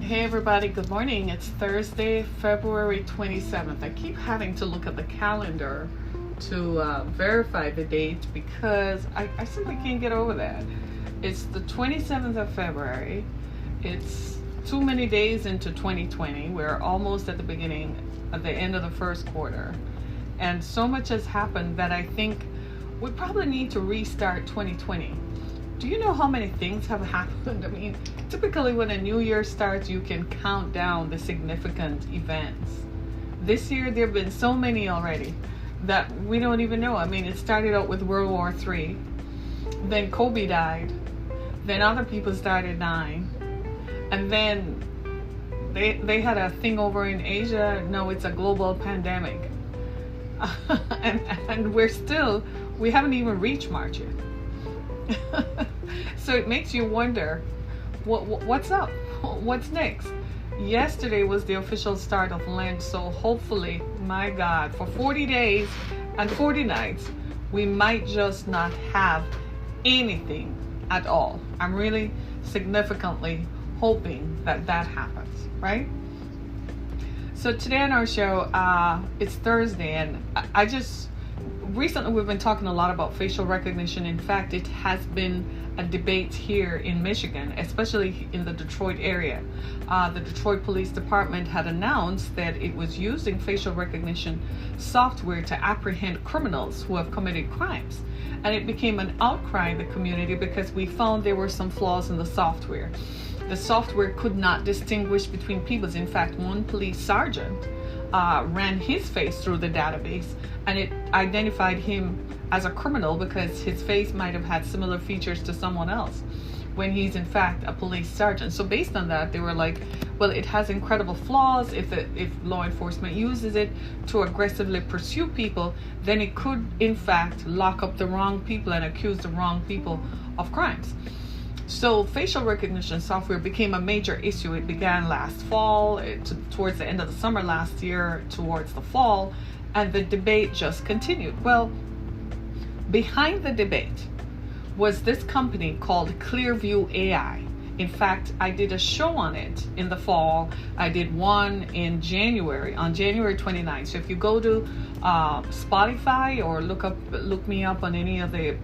Hey everybody, good morning. It's Thursday, February 27th. I keep having to look at the calendar to verify the date because I simply can't get over that. It's the 27th of February. It's too many days into 2020. We're almost at the end of the first quarter. And so much has happened that I think we probably need to restart 2020. Do you know how many things have happened? I mean, typically when a new year starts, you can count down the significant events. This year, there have been so many already that we don't even know. I mean, it started out with World War III, then Kobe died, then other people started dying, and then they had a thing over in Asia. No, it's a global pandemic. and we haven't even reached March yet. So it makes you wonder, what's up? What's next? Yesterday was the official start of Lent, so hopefully, my God, for 40 days and 40 nights, we might just not have anything at all. I'm really significantly hoping that happens, right? So today on our show, it's Thursday, and recently we've been talking a lot about facial recognition. In fact, it has been a debate here in Michigan, especially in the Detroit area. The Detroit Police Department had announced that it was using facial recognition software to apprehend criminals who have committed crimes. And it became an outcry in the community because we found there were some flaws in the software. The software could not distinguish between people. In fact, one police sergeant ran his face through the database, and it identified him as a criminal because his face might have had similar features to someone else when he's in fact a police sergeant. So based on that, they were like, well, it has incredible flaws. If law enforcement uses it to aggressively pursue people, then it could in fact lock up the wrong people and accuse the wrong people of crimes. So facial recognition software became a major issue. It began last fall, towards the end of the summer last year, towards the fall, and the debate just continued. Well, behind the debate was this company called Clearview AI. In fact, I did a show on it in the fall. I did one in January, on January 29th. So if you go to Spotify or look me up on any of the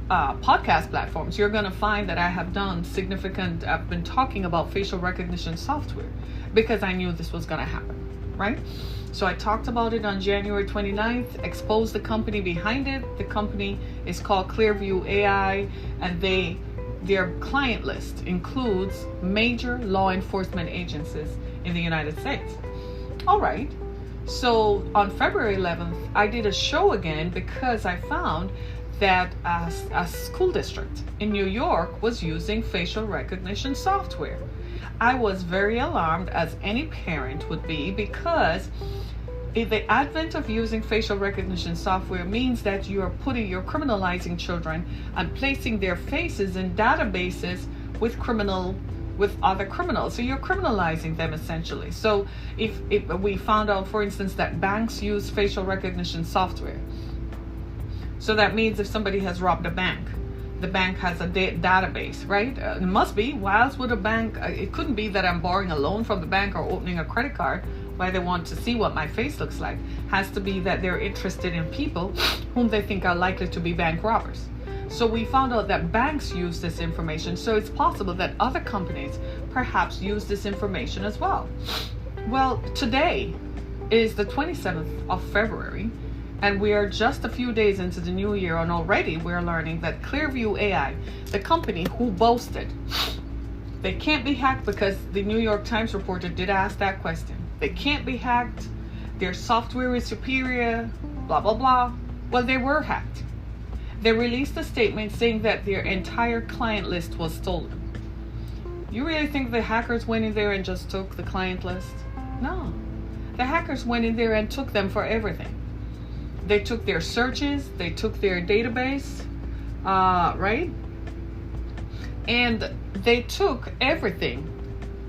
podcast platforms, you're going to find that I have I've been talking about facial recognition software because I knew this was going to happen, right? So I talked about it on January 29th, exposed the company behind it. The company is called Clearview AI, and their client list includes major law enforcement agencies in the United States. All right. So on February 11th, I did a show again because I found that a school district in New York was using facial recognition software. I was very alarmed, as any parent would be, because the advent of using facial recognition software means that you're criminalizing children and placing their faces in databases with other criminals. So you're criminalizing them essentially. So if we found out, for instance, that banks use facial recognition software, so that means if somebody has robbed a bank, the bank has a database, right? It must be. Why else would a bank? It couldn't be that I'm borrowing a loan from the bank or opening a credit card. Why they want to see what my face looks like? Has to be that they're interested in people whom they think are likely to be bank robbers. So we found out that banks use this information. So it's possible that other companies perhaps use this information as well. Well, today is the 27th of February. And we are just a few days into the new year, and already we're learning that Clearview AI, the company who boasted they can't be hacked, because the New York Times reporter did ask that question. They can't be hacked. Their software is superior, blah, blah, blah. Well, they were hacked. They released a statement saying that their entire client list was stolen. You really think the hackers went in there and just took the client list? No. The hackers went in there and took them for everything. They took their searches, they took their database, right? And they took everything.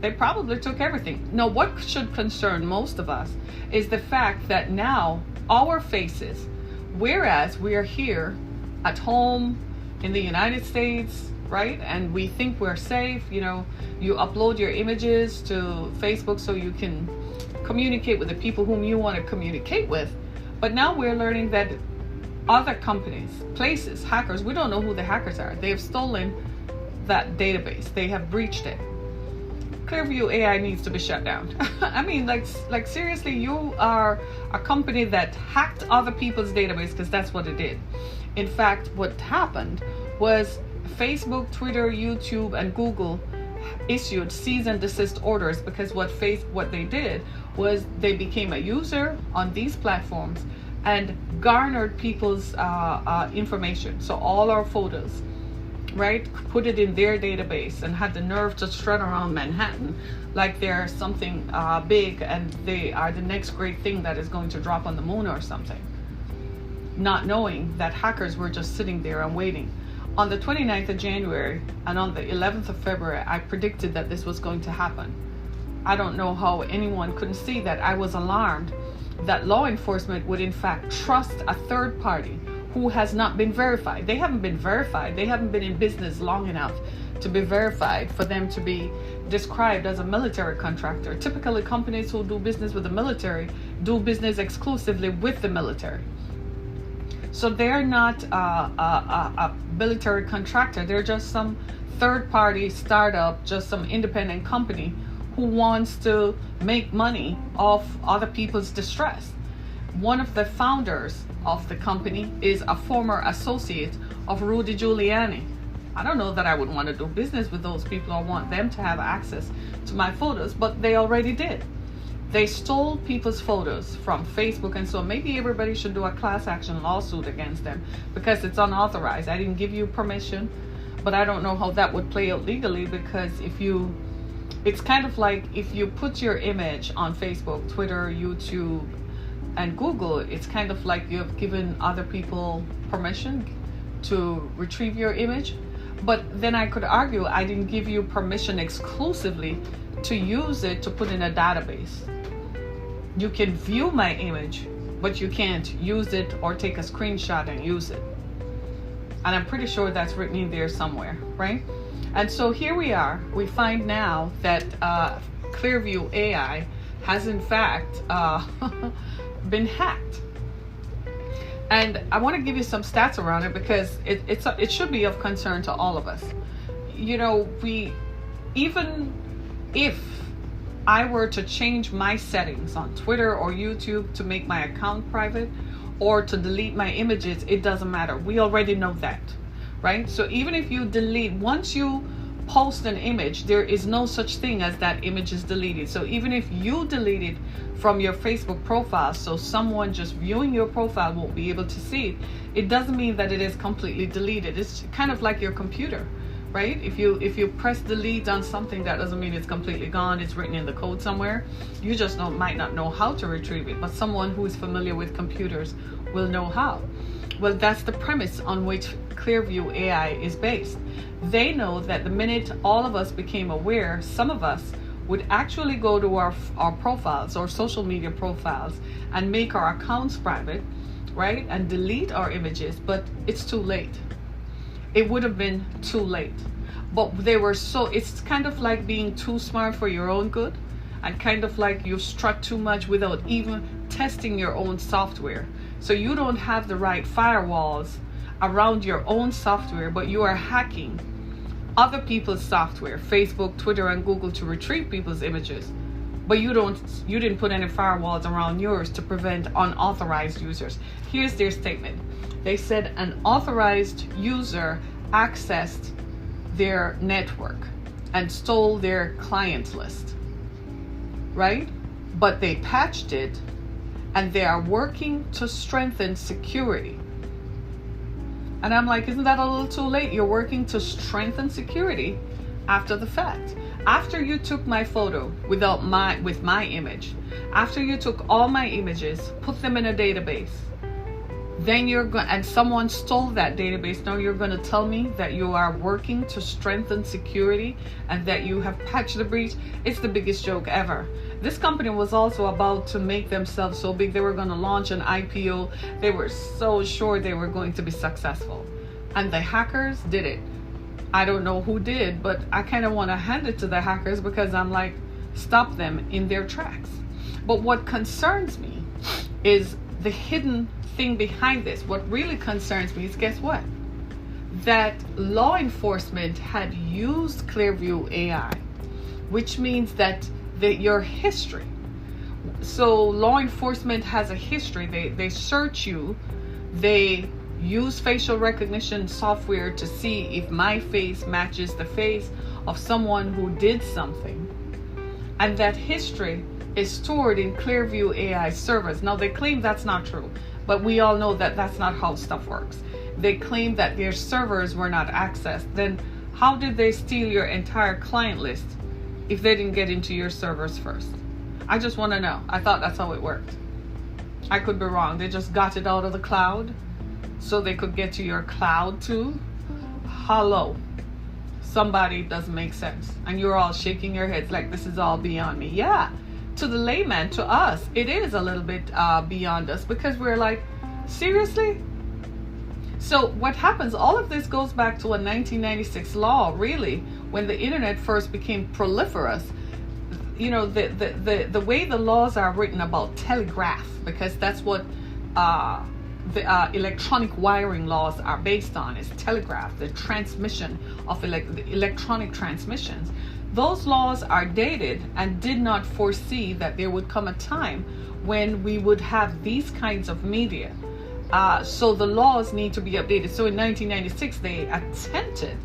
They probably took everything. Now, what should concern most of us is the fact that now our faces, whereas we are here at home in the United States, right? And we think we're safe. You know, you upload your images to Facebook so you can communicate with the people whom you want to communicate with. But now we're learning that other companies, places, hackers, we don't know who the hackers are. They have stolen that database. They have breached it. Clearview AI needs to be shut down. I mean, like seriously, you are a company that hacked other people's database, because that's what it did. In fact, what happened was Facebook, Twitter, YouTube, and Google issued cease and desist orders, because what they did was they became a user on these platforms and garnered people's information. So all our photos, right, put it in their database, and had the nerve to strut around Manhattan like they're something big, and they are the next great thing that is going to drop on the moon or something, not knowing that hackers were just sitting there and waiting. On the 29th of January and on the 11th of February, I predicted that this was going to happen. I don't know how anyone couldn't see that. I was alarmed that law enforcement would in fact trust a third party who has not been verified. They haven't been verified. They haven't been in business long enough to be verified for them to be described as a military contractor. Typically, companies who do business with the military do business exclusively with the military. So they're not a military contractor. They're just some third-party startup, just some independent company who wants to make money off other people's distress. One of the founders of the company is a former associate of Rudy Giuliani. I don't know that I would want to do business with those people or want them to have access to my photos, but they already did. They stole people's photos from Facebook, and so maybe everybody should do a class action lawsuit against them, because it's unauthorized. I didn't give you permission, but I don't know how that would play out legally, because it's kind of like if you put your image on Facebook, Twitter, YouTube, and Google, it's kind of like you have given other people permission to retrieve your image. But then I could argue I didn't give you permission exclusively to use it to put in a database. You can view my image, but you can't use it or take a screenshot and use it. And I'm pretty sure that's written in there somewhere, right? And so here we are. We find now that Clearview AI has in fact been hacked. And I want to give you some stats around it, because it should be of concern to all of us. You know, even if I were to change my settings on Twitter or YouTube to make my account private or to delete my images, it doesn't matter. We already know that, right? So even if you delete, once you post an image, there is no such thing as that image is deleted. So even if you delete it from your Facebook profile, so someone just viewing your profile won't be able to see it, it doesn't mean that it is completely deleted. It's kind of like your computer, right? If you press delete on something, that doesn't mean it's completely gone. It's written in the code somewhere. You just might not know how to retrieve it, but someone who is familiar with computers will know how. Well, that's the premise on which Clearview AI is based. They know that the minute all of us became aware, some of us would actually go to our profiles or social media profiles and make our accounts private, right? And delete our images, but it's too late. It would have been too late. But it's kind of like being too smart for your own good, and kind of like you strut too much without even testing your own software. So you don't have the right firewalls around your own software, but you are hacking other people's software, Facebook, Twitter, and Google, to retrieve people's images. But you didn't put any firewalls around yours to prevent unauthorized users. Here's their statement. They said an authorized user accessed their network and stole their client list, right? But they patched it, and they are working to strengthen security. And I'm like, isn't that a little too late? You're working to strengthen security after the fact. After you took my photo with my image, after you took all my images, put them in a database, then and someone stole that database. Now you're going to tell me that you are working to strengthen security and that you have patched the breach? It's the biggest joke ever. This company was also about to make themselves so big. They were going to launch an IPO. They were so sure they were going to be successful. And the hackers did it. I don't know who did, but I kind of want to hand it to the hackers, because I'm like, stop them in their tracks. But what concerns me is the hidden thing behind this. What really concerns me is, guess what? That law enforcement had used Clearview AI, which means that your history. So law enforcement has a history. They search you. They use facial recognition software to see if my face matches the face of someone who did something. And that history is stored in Clearview AI servers. Now, they claim that's not true, but we all know that that's not how stuff works. They claim that their servers were not accessed. Then how did they steal your entire client list if they didn't get into your servers first? I just want to know. I thought that's how it worked. I could be wrong. They just got it out of the cloud so they could get to your cloud too. Hello. Somebody doesn't make sense. And you're all shaking your heads like this is all beyond me. Yeah, to the layman, to us, it is a little bit beyond us, because we're like, seriously? So what happens, all of this goes back to a 1996 law, really, when the internet first became proliferous. You know, the way the laws are written about telegraph, because that's what the electronic wiring laws are based on, is telegraph, the transmission of electronic transmissions. Those laws are dated and did not foresee that there would come a time when we would have these kinds of media. So the laws need to be updated. So in 1996, they attempted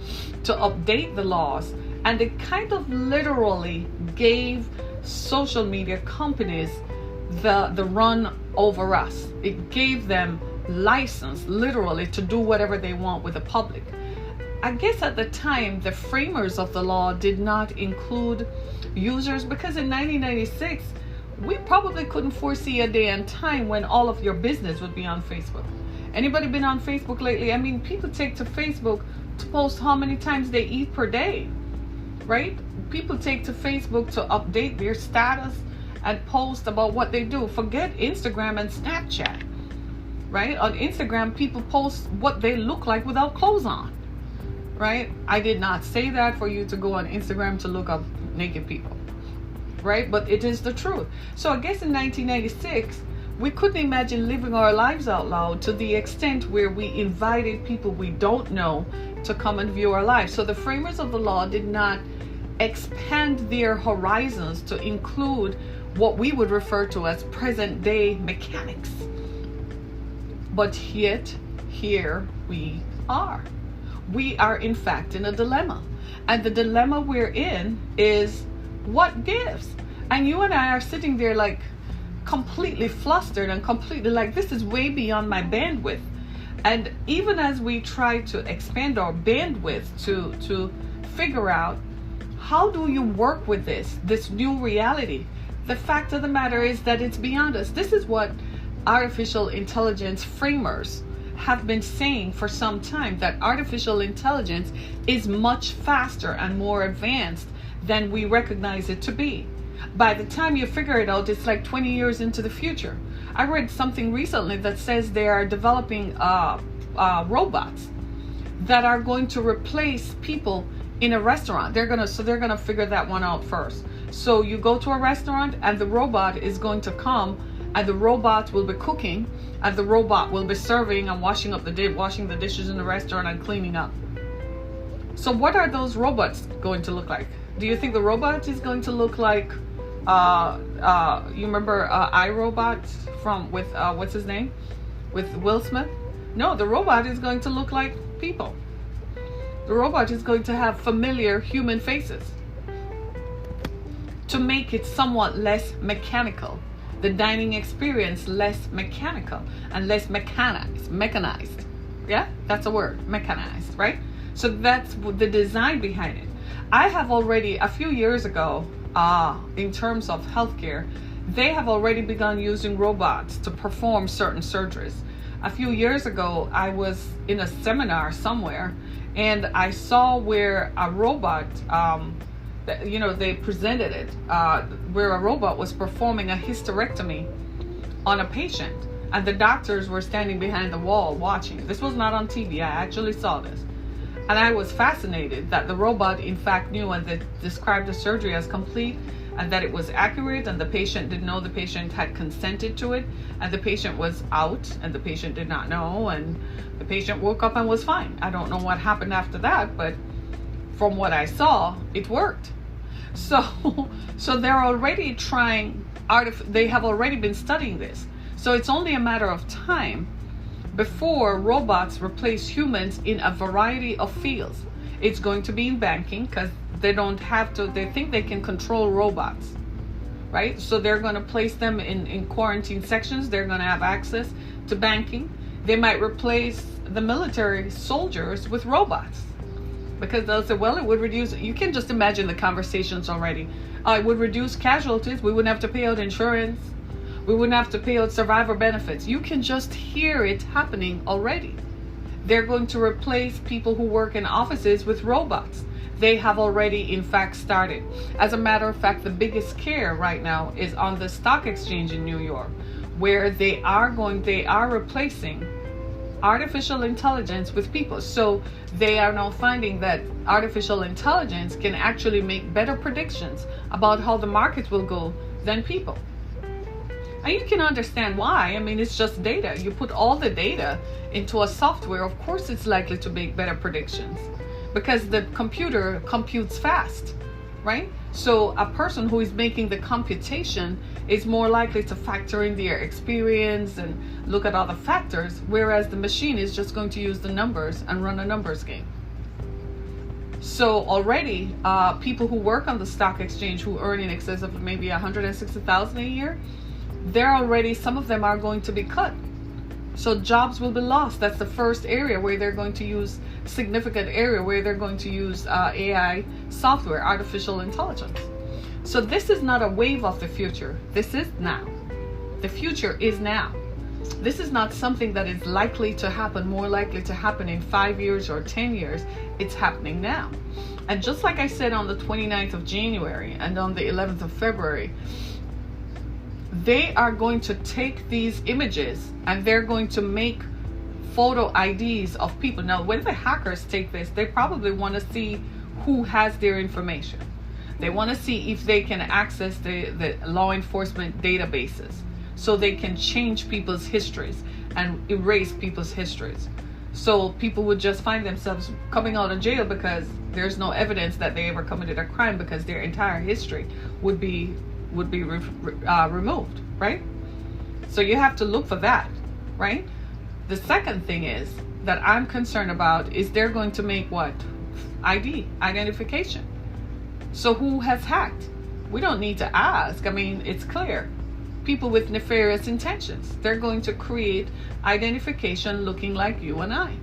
to update the laws, and it kind of literally gave social media companies the run over us. It gave them license, literally, to do whatever they want with the public. I guess at the time, the framers of the law did not include users, because in 1996, we probably couldn't foresee a day and time when all of your business would be on Facebook. Anybody been on Facebook lately? I mean, people take to Facebook to post how many times they eat per day, right? People take to Facebook to update their status and post about what they do. Forget Instagram and Snapchat, right? On Instagram, people post what they look like without clothes on, right? I did not say that for you to go on Instagram to look up naked people, right? But it is the truth. So I guess in 1996, we couldn't imagine living our lives out loud to the extent where we invited people we don't know to come and view our lives. So the framers of the law did not expand their horizons to include what we would refer to as present day mechanics. But yet, here we are. We are in fact in a dilemma. And the dilemma we're in is, what gives? And you and I are sitting there like completely flustered and completely like, this is way beyond my bandwidth. And even as we try to expand our bandwidth to figure out, how do you work with this new reality? The fact of the matter is that it's beyond us. This is what artificial intelligence framers have been saying for some time, that artificial intelligence is much faster and more advanced than we recognize it to be. By the time you figure it out, it's like 20 years into the future. I read something recently that says they are developing robots that are going to replace people in a restaurant. They're gonna figure that one out first. So you go to a restaurant and the robot is going to come, and the robot will be cooking, and the robot will be serving and washing the dishes in the restaurant and cleaning up. So what are those robots going to look like? Do you think the robot is going to look like you remember iRobot with what's his name, with Will Smith? No, the robot is going to look like people. The robot is going to have familiar human faces to make it somewhat less mechanical, the dining experience less mechanical and less mechanized. Yeah, that's a word, mechanized, right? So that's the design behind it. I have already, a few years ago, in terms of healthcare, they have already begun using robots to perform certain surgeries. A few years ago, I was in a seminar somewhere, and I saw where a robot, they presented it, where a robot was performing a hysterectomy on a patient, and the doctors were standing behind the wall watching. This was not on TV. I actually saw this. And I was fascinated that the robot in fact knew and that described the surgery as complete, and that it was accurate, and the patient didn't know the patient had consented to it, and the patient was out and the patient did not know, and the patient woke up and was fine. I don't know what happened after that, but from what I saw, it worked. So they're already trying, they have already been studying this. So it's only a matter of time before robots replace humans in a variety of fields. It's going to be in banking, because they don't have to, they think they can control robots, right? So they're going to place them in quarantine sections. They're going to have access to banking. They might replace the military soldiers with robots, because they'll say, well, it would reduce, you can just imagine the conversations already. It would reduce casualties. We wouldn't have to pay out insurance. We wouldn't have to pay out survivor benefits. You can just hear it happening already. They're going to replace people who work in offices with robots. They have already, in fact, started. As a matter of fact, the biggest scare right now is on the stock exchange in New York, where they are replacing artificial intelligence with people. So they are now finding that artificial intelligence can actually make better predictions about how the market will go than people. And you can understand why. I mean, it's just data. You put all the data into a software, of course it's likely to make better predictions, because the computer computes fast, right? So a person who is making the computation is more likely to factor in their experience and look at other factors, whereas the machine is just going to use the numbers and run a numbers game. So already people who work on the stock exchange who earn in excess of maybe $160,000 a year, they're already, some of them are going to be cut. So jobs will be lost. That's the first area where they're going to use, significant area where they're going to use AI software, artificial intelligence. So this is not a wave of the future. This is now. The future is now. This is not something that is likely to happen, more likely to happen in 5 years or 10 years. It's happening now. And just like I said on the 29th of January and on the 11th of February, they are going to take these images and they're going to make photo IDs of people. Now, when the hackers take this, they probably want to see who has their information. They want to see if they can access the law enforcement databases, so they can change people's histories and erase people's histories. So people would just find themselves coming out of jail because there's no evidence that they ever committed a crime, because their entire history would be removed, right? So you have to look for that, right? The second thing is that I'm concerned about is they're going to make what? Identification. So who has hacked? We don't need to ask. I mean, it's clear. People with nefarious intentions. They're going to create identification looking like you and I.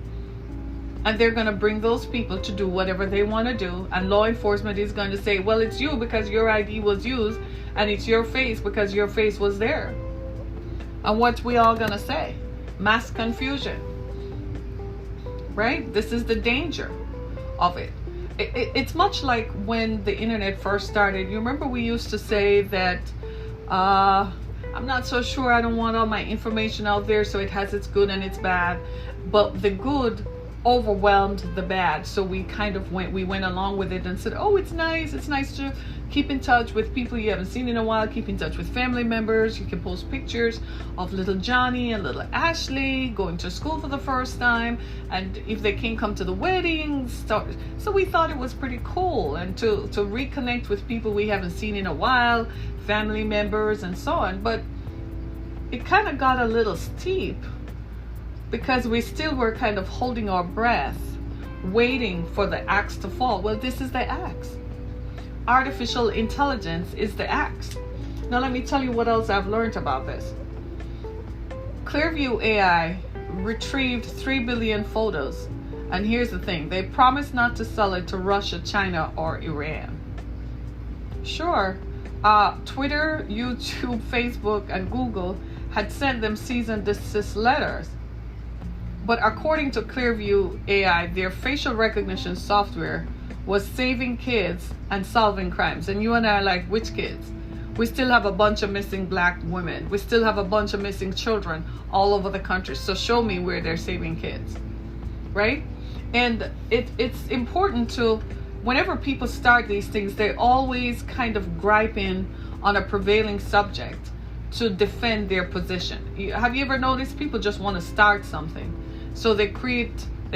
And they're going to bring those people to do whatever they want to do. And law enforcement is going to say, well, it's you because your ID was used, and it's your face because your face was there. And what's we all going to say? Mass confusion. Right? This is the danger of it. It's much like when the internet first started. You remember we used to say that I'm not so sure, I don't want all my information out there, so it has its good and its bad. But the good overwhelmed the bad, so we kind of went along with it and said, oh, it's nice to keep in touch with people you haven't seen in a while, keep in touch with family members. You can post pictures of little Johnny and little Ashley going to school for the first time, and if they can't come to the wedding, so we thought it was pretty cool, and to reconnect with people we haven't seen in a while, family members and so on. But it kind of got a little steep, because we still were kind of holding our breath, waiting for the axe to fall. Well, this is the axe. Artificial intelligence is the axe. Now, let me tell you what else I've learned about this. Clearview AI retrieved 3 billion photos. And here's the thing. They promised not to sell it to Russia, China, or Iran. Sure, Twitter, YouTube, Facebook, and Google had sent them cease and desist letters. But according to Clearview AI, their facial recognition software was saving kids and solving crimes. And you and I are like, which kids? We still have a bunch of missing black women. We still have a bunch of missing children all over the country. So show me where they're saving kids, right? And it's important to, whenever people start these things, they always kind of gripe in on a prevailing subject to defend their position. Have you ever noticed people just want to start something? So they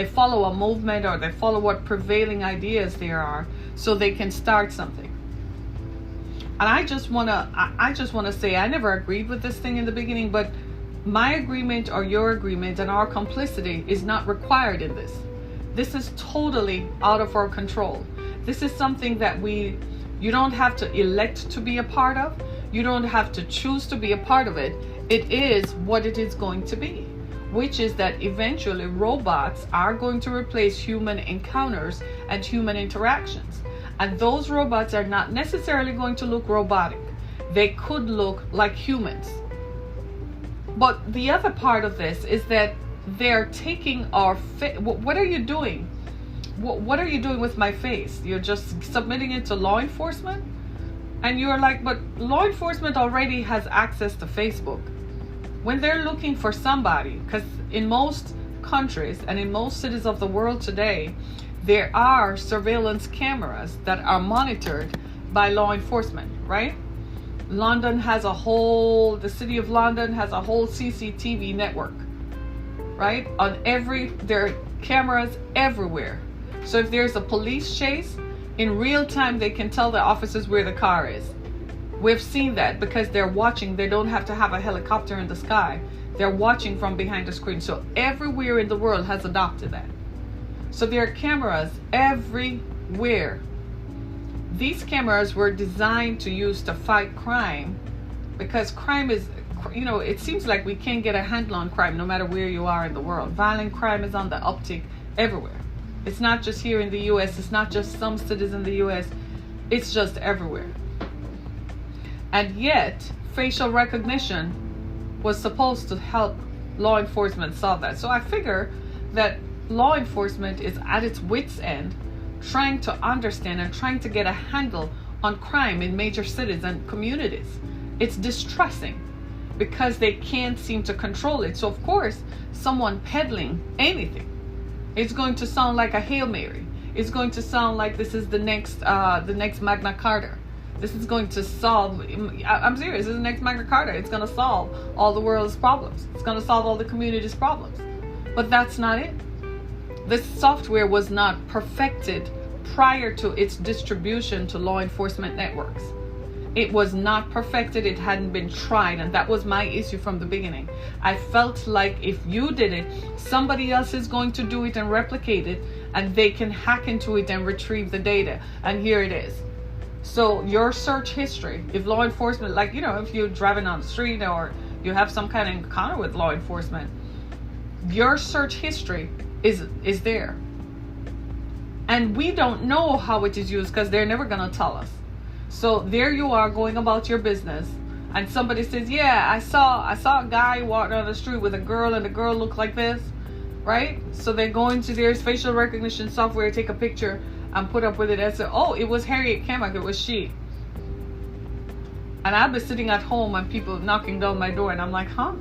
follow a movement, or they follow what prevailing ideas there are, so they can start something. And I just want to say, I never agreed with this thing in the beginning, but my agreement or your agreement and our complicity is not required in this. This is totally out of our control. This is something that you don't have to elect to be a part of. You don't have to choose to be a part of it. It is what it is going to be, which is that eventually robots are going to replace human encounters and human interactions. And those robots are not necessarily going to look robotic. They could look like humans. But the other part of this is that they're taking our face. What are you doing? What are you doing with my face? You're just submitting it to law enforcement? And you're like, but law enforcement already has access to Facebook. When they're looking for somebody, because in most countries and in most cities of the world today, there are surveillance cameras that are monitored by law enforcement, right? The city of London has a whole CCTV network, right? There are cameras everywhere. So if there's a police chase, in real time they can tell the officers where the car is. We've seen that because they're watching. They don't have to have a helicopter in the sky. They're watching from behind the screen. So everywhere in the world has adopted that. So there are cameras everywhere. These cameras were designed to use to fight crime, because crime is, it seems like we can't get a handle on crime no matter where you are in the world. Violent crime is on the uptick everywhere. It's not just here in the US. It's not just some cities in the US. It's just everywhere. And yet, facial recognition was supposed to help law enforcement solve that. So I figure that law enforcement is at its wit's end, trying to understand and trying to get a handle on crime in major cities and communities. It's distressing because they can't seem to control it. So of course, someone peddling anything, it's going to sound like a Hail Mary. It's going to sound like this is the next Magna Carta. This is going to solve, I'm serious, this is the next Magna Carta. It's going to solve all the world's problems. It's going to solve all the community's problems. But that's not it. This software was not perfected prior to its distribution to law enforcement networks. It was not perfected. It hadn't been tried. And that was my issue from the beginning. I felt like if you did it, somebody else is going to do it and replicate it, and they can hack into it and retrieve the data. And here it is. So your search history, if law enforcement, if you're driving on the street or you have some kind of encounter with law enforcement, your search history is there. And we don't know how it is used because they're never going to tell us. So there you are going about your business, and somebody says, yeah, I saw a guy walk down the street with a girl, and the girl looked like this, right? So they go into their facial recognition software, take a picture and put up with it and say, oh, it was Harriet Kamak, it was she. And I've been sitting at home and people knocking down my door, and I'm like, huh?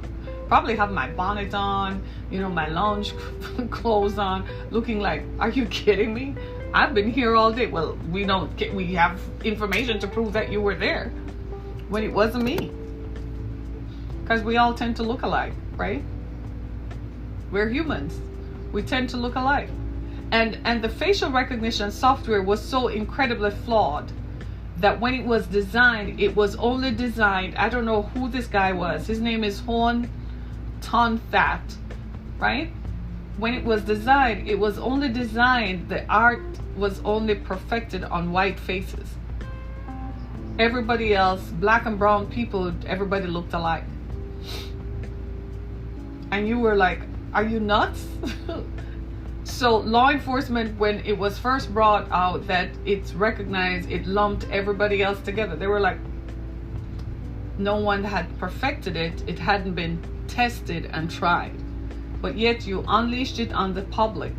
Probably have my bonnet on, my lounge clothes on, looking like, are you kidding me? I've been here all day. Well, we have information to prove that you were there when it wasn't me. Because we all tend to look alike, right? We're humans. We tend to look alike. And the facial recognition software was so incredibly flawed that when it was designed, it was only designed, I don't know who this guy was. His name is Hoon Ton That, right? When it was designed, it was only designed, the art was only perfected on white faces. Everybody else, black and brown people, everybody looked alike. And you were like, are you nuts? So law enforcement, when it was first brought out that it's recognized, it lumped everybody else together. They were like, no one had perfected it. It hadn't been tested and tried. But yet you unleashed it on the public.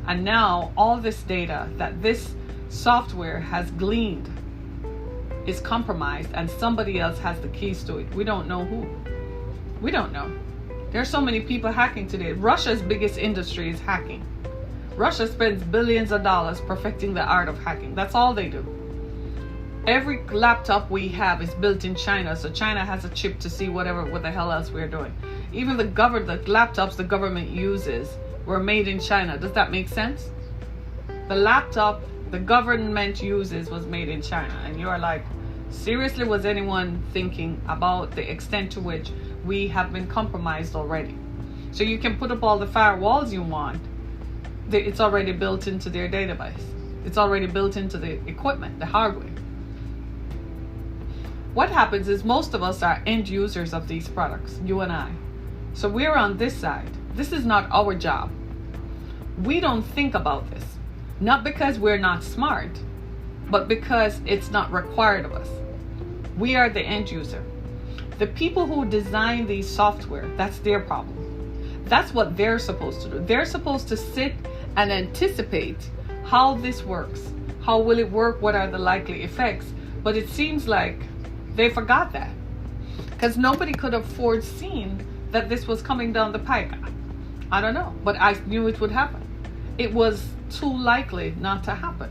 And now all this data that this software has gleaned is compromised, and somebody else has the keys to it. We don't know who. We don't know. There's so many people hacking today. Russia's biggest industry is hacking. Russia spends billions of dollars perfecting the art of hacking. That's all they do. Every laptop we have is built in China, so China has a chip to see what the hell else we're doing. Even the laptops the government uses were made in China. Does that make sense? The laptop the government uses was made in China, and you are like, seriously, was anyone thinking about the extent to which we have been compromised already? So you can put up all the firewalls you want. It's already built into their database. It's already built into the equipment, the hardware. What happens is most of us are end users of these products, you and I. So we're on this side. This is not our job. We don't think about this. Not because we're not smart, but because it's not required of us. We are the end user. The people who design these software, that's their problem. That's what they're supposed to do. They're supposed to sit and anticipate how this works. How will it work? What are the likely effects? But it seems like they forgot that, because nobody could have foreseen that this was coming down the pike. I don't know, but I knew it would happen. It was too likely not to happen.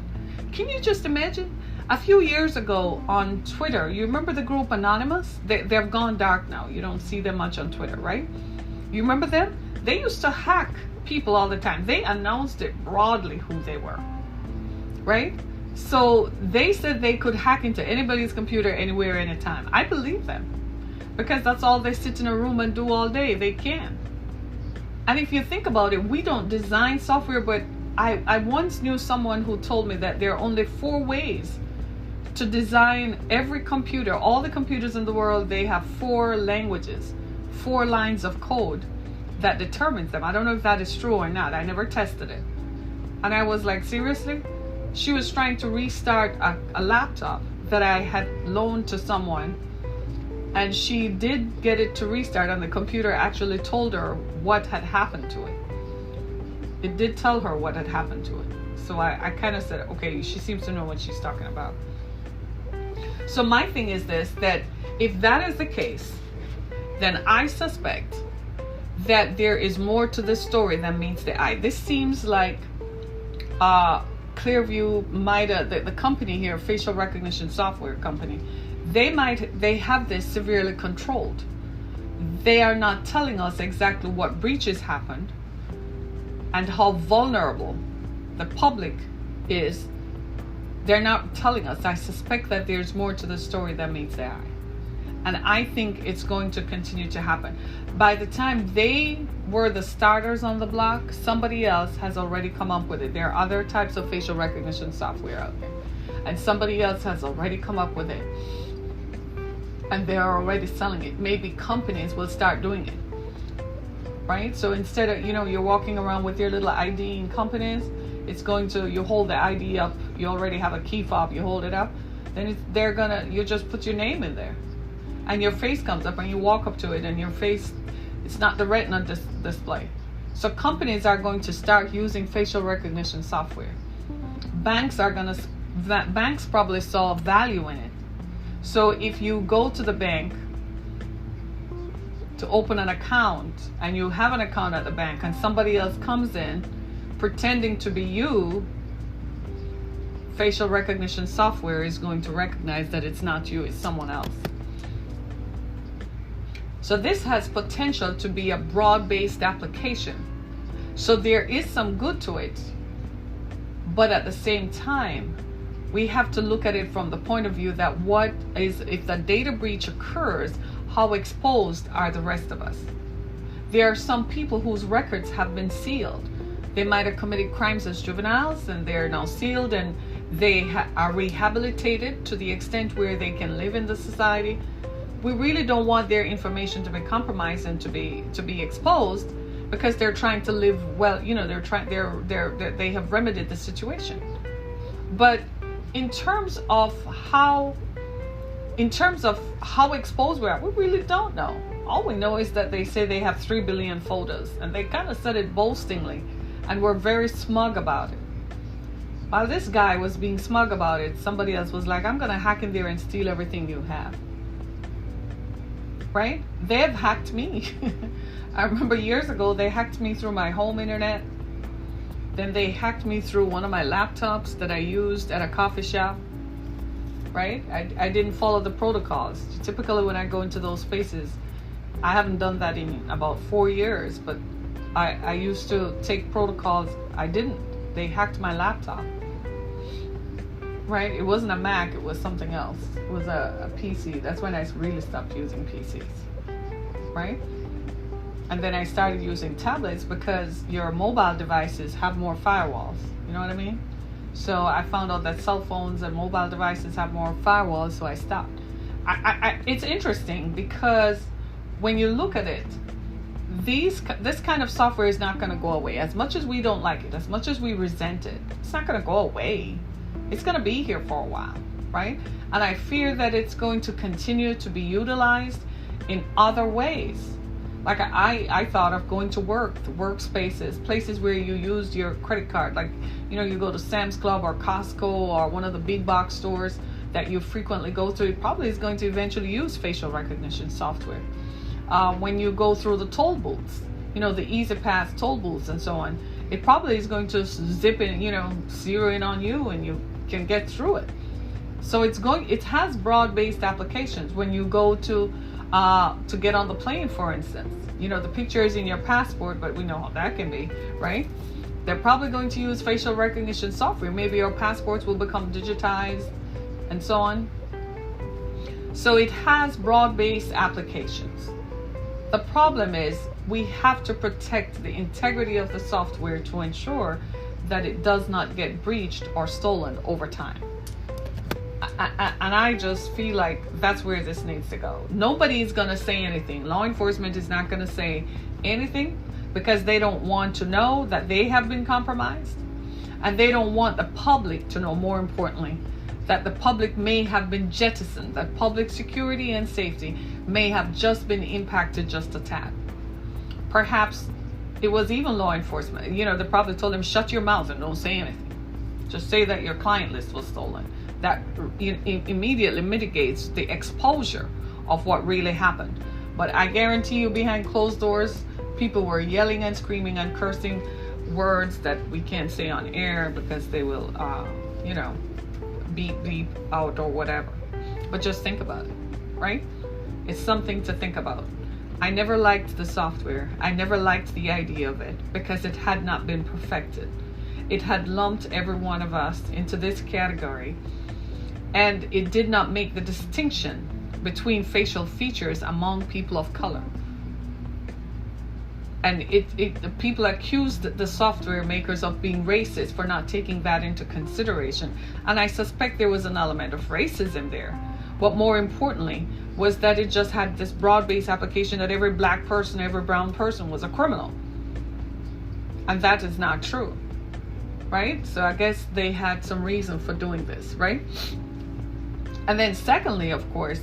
Can you just imagine? A few years ago on Twitter, you remember the group Anonymous? They've gone dark now. You don't see them much on Twitter, right? You remember them? They used to hack people all the time. They announced it broadly who they were, right? So they said they could hack into anybody's computer anywhere, anytime. I believe them, because that's all they sit in a room and do all day. They can. And if you think about it, we don't design software, but I once knew someone who told me that there are only 4 ways to design every computer. All the computers in the world, they have 4 languages, 4 lines of code that determines them. I don't know if that is true or not. I never tested it. And I was like, seriously? She was trying to restart a laptop that I had loaned to someone, and she did get it to restart, and the computer actually told her what had happened to it. It did tell her what had happened to it. So I kind of said, okay, she seems to know what she's talking about. So my thing is this, that if that is the case, then I suspect that there is more to this story than meets the eye. This seems like Clearview might the company here, facial recognition software company, they have this severely controlled. They are not telling us exactly what breaches happened and how vulnerable the public is. They're not telling us. I suspect that there's more to the story than meets the eye. And I think it's going to continue to happen. By the time they were the starters on the block, somebody else has already come up with it. There are other types of facial recognition software out there, and somebody else has already come up with it, and they are already selling it. Maybe companies will start doing it, right? So instead of, you're walking around with your little ID in companies, it's going to, you hold the ID up, you already have a key fob, you hold it up, then you just put your name in there, and your face comes up, and you walk up to it, and your face, it's not the retina display. So companies are going to start using facial recognition software. Banks probably saw value in it. So if you go to the bank to open an account, and you have an account at the bank, and somebody else comes in pretending to be you, facial recognition software is going to recognize that it's not you, it's someone else. So this has potential to be a broad-based application. So there is some good to it, but at the same time, we have to look at it from the point of view that if the data breach occurs, how exposed are the rest of us? There are some people whose records have been sealed. They might have committed crimes as juveniles, and they're now sealed, and they are rehabilitated to the extent where they can live in the society. We really don't want their information to be compromised and to be exposed, because they're trying to live well. They have remedied the situation. But in terms of how exposed we are, we really don't know. All we know is that they say they have 3 billion photos, and they kind of said it boastingly, and were very smug about it. While this guy was being smug about it, somebody else was like, I'm gonna hack in there and steal everything you have. Right? They have hacked me. I remember years ago, they hacked me through my home internet. Then they hacked me through one of my laptops that I used at a coffee shop, right? I didn't follow the protocols. Typically when I go into those spaces, I haven't done that in about 4 years, but I used to take protocols. I didn't. They hacked my laptop, right? It wasn't a Mac, it was something else. It was a PC. That's when I really stopped using PCs, right? And then I started using tablets because your mobile devices have more firewalls. You know what I mean? So I found out that cell phones and mobile devices have more firewalls, so I stopped. It's interesting because when you look at it, this kind of software is not going to go away. As much as we don't like it, as much as we resent it, it's not going to go away. It's going to be here for a while, right? And I fear that it's going to continue to be utilized in other ways. Like I thought of going to work, the workspaces, places where you used your credit card. Like, you know, you go to Sam's Club or Costco or one of the big box stores that you frequently go to. It probably is going to eventually use facial recognition software. When you go through the toll booths, you know, the Easy Pass toll booths and so on, it probably is going to zip in, you know, zero in on you and you can get through it. So it has broad-based applications. When you go to get on the plane, for instance, you know, the picture is in your passport, but we know how that can be, right? They're probably going to use facial recognition software. Maybe your passports will become digitized and so on. So it has broad-based applications. The problem is we have to protect the integrity of the software to ensure that it does not get breached or stolen over time. And I just feel like that's where this needs to go. Nobody's going to say anything. Law enforcement is not going to say anything because they don't want to know that they have been compromised. And they don't want the public to know, more importantly, that the public may have been jettisoned, that public security and safety may have just been impacted just a tad. Perhaps it was even law enforcement. You know, they probably told them, shut your mouth and don't say anything. Just say that your client list was stolen. That immediately mitigates the exposure of what really happened. But I guarantee you, behind closed doors, people were yelling and screaming and cursing words that we can't say on air because they will, you know, beep out or whatever. But just think about it, right? It's something to think about. I never liked the software. I never liked the idea of it because it had not been perfected. It had lumped every one of us into this category, and it did not make the distinction between facial features among people of color. And the people accused the software makers of being racist for not taking that into consideration. And I suspect there was an element of racism there. But more importantly, was that it just had this broad-based application that every black person, every brown person was a criminal. And that is not true, right? So I guess they had some reason for doing this, right? And then secondly, of course,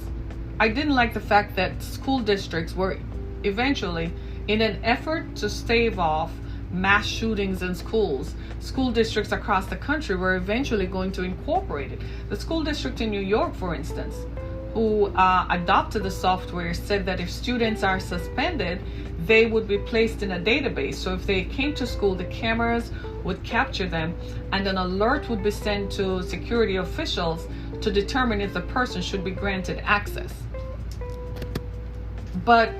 I didn't like the fact that school districts were eventually, in an effort to stave off mass shootings in schools, school districts across the country were eventually going to incorporate it. The school district in New York, for instance, who adopted the software, said that if students are suspended, they would be placed in a database. So if they came to school, the cameras would capture them and an alert would be sent to security officials to determine if the person should be granted access. But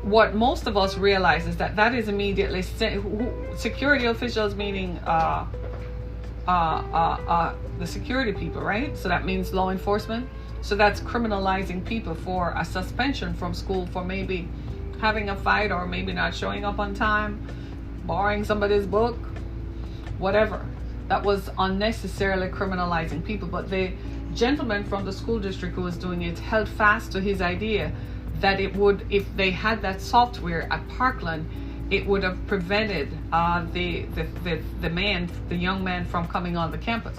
what most of us realize is that that is immediately security officials, meaning the security people, right? So that means law enforcement. So that's criminalizing people for a suspension from school for maybe having a fight or maybe not showing up on time, borrowing somebody's book, whatever. That was unnecessarily criminalizing people. But the gentleman from the school district who was doing it held fast to his idea that it would, if they had that software at Parkland, it would have prevented the young man from coming on the campus.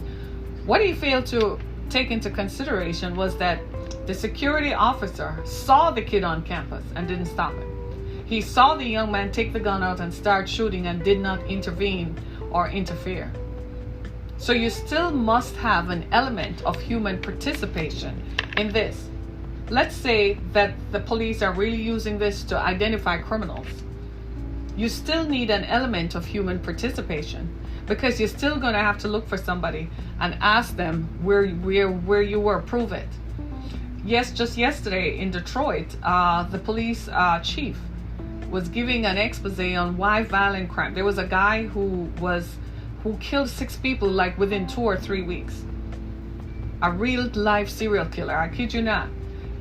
What he failed to take into consideration was that the security officer saw the kid on campus and didn't stop him. He saw the young man take the gun out and start shooting and did not intervene or interfere. So you still must have an element of human participation in this. Let's say that the police are really using this to identify criminals. You still need an element of human participation because you're still going to have to look for somebody and ask them where you were. Prove it. Yes, just yesterday in Detroit, the police chief was giving an expose on why violent crime. There was a guy who killed 6 people like within 2 or 3 weeks. A real life serial killer, I kid you not.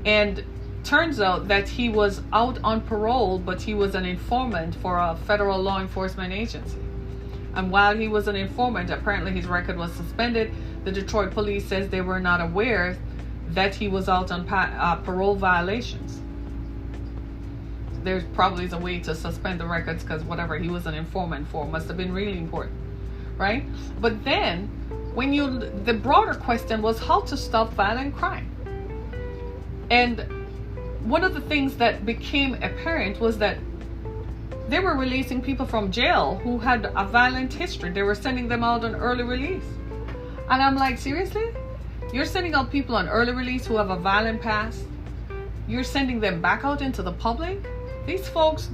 And turns out that he was out on parole, but he was an informant for a federal law enforcement agency. And while he was an informant, apparently his record was suspended. The Detroit police says they were not aware that he was out on parole violations. There probably is a way to suspend the records, because whatever he was an informant for must have been really important, right? But then the broader question was how to stop violent crime. And one of the things that became apparent was that they were releasing people from jail who had a violent history. They were sending them out on early release. And I'm like, seriously? You're sending out people on early release who have a violent past? You're sending them back out into the public? These folks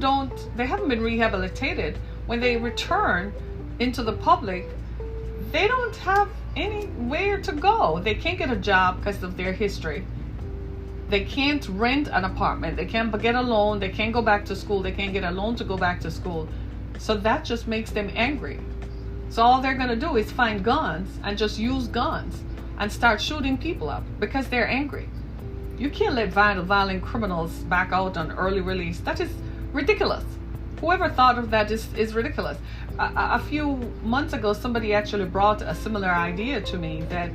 they haven't been rehabilitated. When they return into the public, they don't have anywhere to go. They can't get a job because of their history. They can't rent an apartment. They can't get a loan. They can't go back to school. They can't get a loan to go back to school. So that just makes them angry. So all they're going to do is find guns and just use guns and start shooting people up because they're angry. You can't let violent criminals back out on early release. That is ridiculous. Whoever thought of that is ridiculous. A few months ago, somebody actually brought a similar idea to me that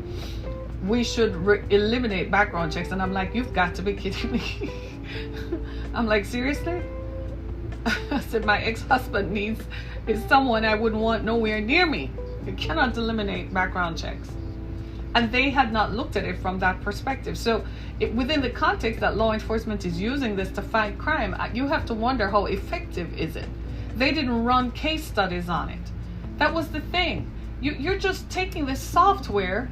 we should eliminate background checks. And I'm like, you've got to be kidding me. I'm like, seriously? I said, my ex-husband is someone I wouldn't want nowhere near me. You cannot eliminate background checks. And they had not looked at it from that perspective. So within the context that law enforcement is using this to fight crime, you have to wonder how effective is it. They didn't run case studies on it. That was the thing. You're just taking this software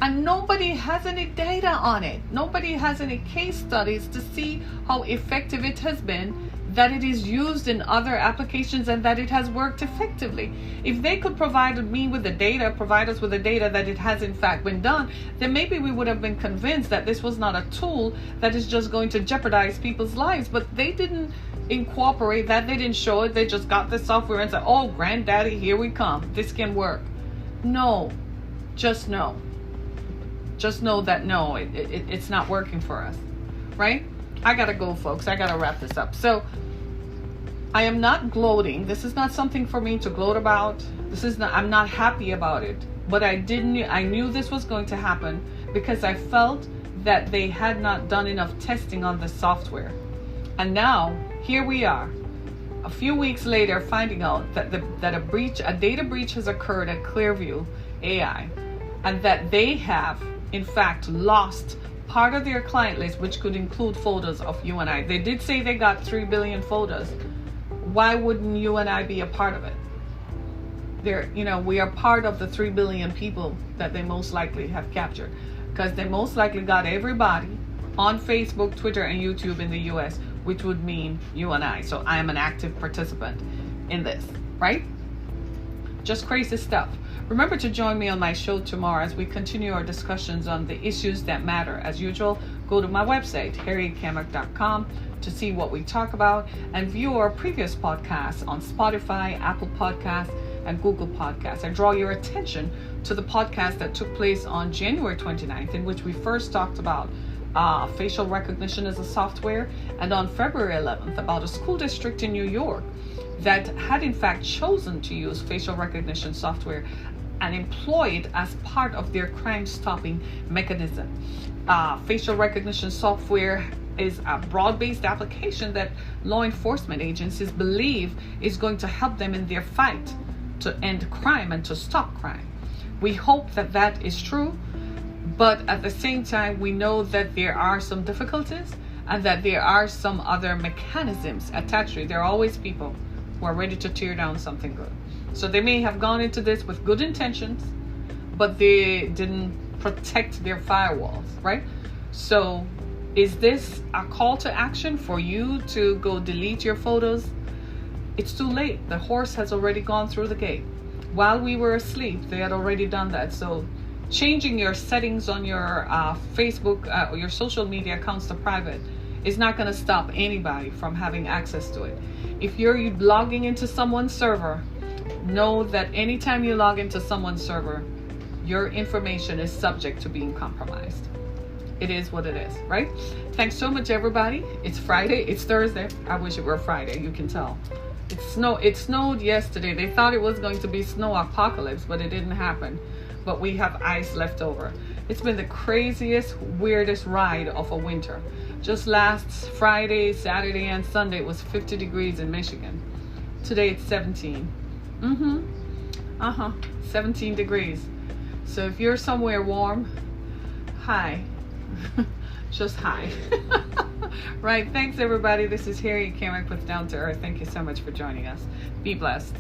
and nobody has any data on it. Nobody has any case studies to see how effective it has been, that it is used in other applications, and that it has worked effectively. If they could provide us with the data that it has in fact been done, then maybe we would have been convinced that this was not a tool that is just going to jeopardize people's lives. But they didn't incorporate that. They didn't show it. They just got the software and said, oh, granddaddy, here we come. This can work. No, just no. Just know that no, it's not working for us, right? I gotta go, folks. I gotta wrap this up. So I am not gloating. This is not something for me to gloat about. I'm not happy about it. But I knew this was going to happen because I felt that they had not done enough testing on the software. And now here we are, a few weeks later, finding out that a data breach has occurred at Clearview AI, and that they have in fact lost part of their client list, which could include photos of you and I. They did say they got 3 billion photos. Why wouldn't you and I be a part of it? We are part of the 3 billion people that they most likely have captured, because they most likely got everybody on Facebook, Twitter, and YouTube in the US, which would mean you and I. So I am an active participant in this, right? Just crazy stuff. Remember to join me on my show tomorrow as we continue our discussions on the issues that matter. As usual, go to my website, harrietkamick.com, to see what we talk about and view our previous podcasts on Spotify, Apple Podcasts, and Google Podcasts. I draw your attention to the podcast that took place on January 29th, in which we first talked about facial recognition as a software, and on February 11th about a school district in New York that had in fact chosen to use facial recognition software and employ it as part of their crime stopping mechanism. Facial recognition software is a broad-based application that law enforcement agencies believe is going to help them in their fight to end crime and to stop crime. We hope that that is true, but at the same time, we know that there are some difficulties and that there are some other mechanisms attached to it. There are always people who are ready to tear down something good. So they may have gone into this with good intentions, but they didn't protect their firewalls, right? So is this a call to action for you to go delete your photos? It's too late. The horse has already gone through the gate. while we were asleep. They had already done that. So changing your settings on your Facebook or your social media accounts to private is not going to stop anybody from having access to it. If you're logging into someone's server, know that anytime you log into someone's server, your information is subject to being compromised. It is what it is, right? Thanks so much, everybody. It's Friday. It's Thursday. I wish it were Friday. You can tell. It snowed yesterday. They thought it was going to be snow apocalypse, but it didn't happen. But we have ice left over. It's been the craziest, weirdest ride of a winter. Just last Friday, Saturday, and Sunday, it was 50 degrees in Michigan. Today it's 17. 17 degrees. So if you're somewhere warm, hi. Just hi. Right. Thanks, everybody. This is Harriet Kamek with Down to Earth. Thank you so much for joining us. Be blessed.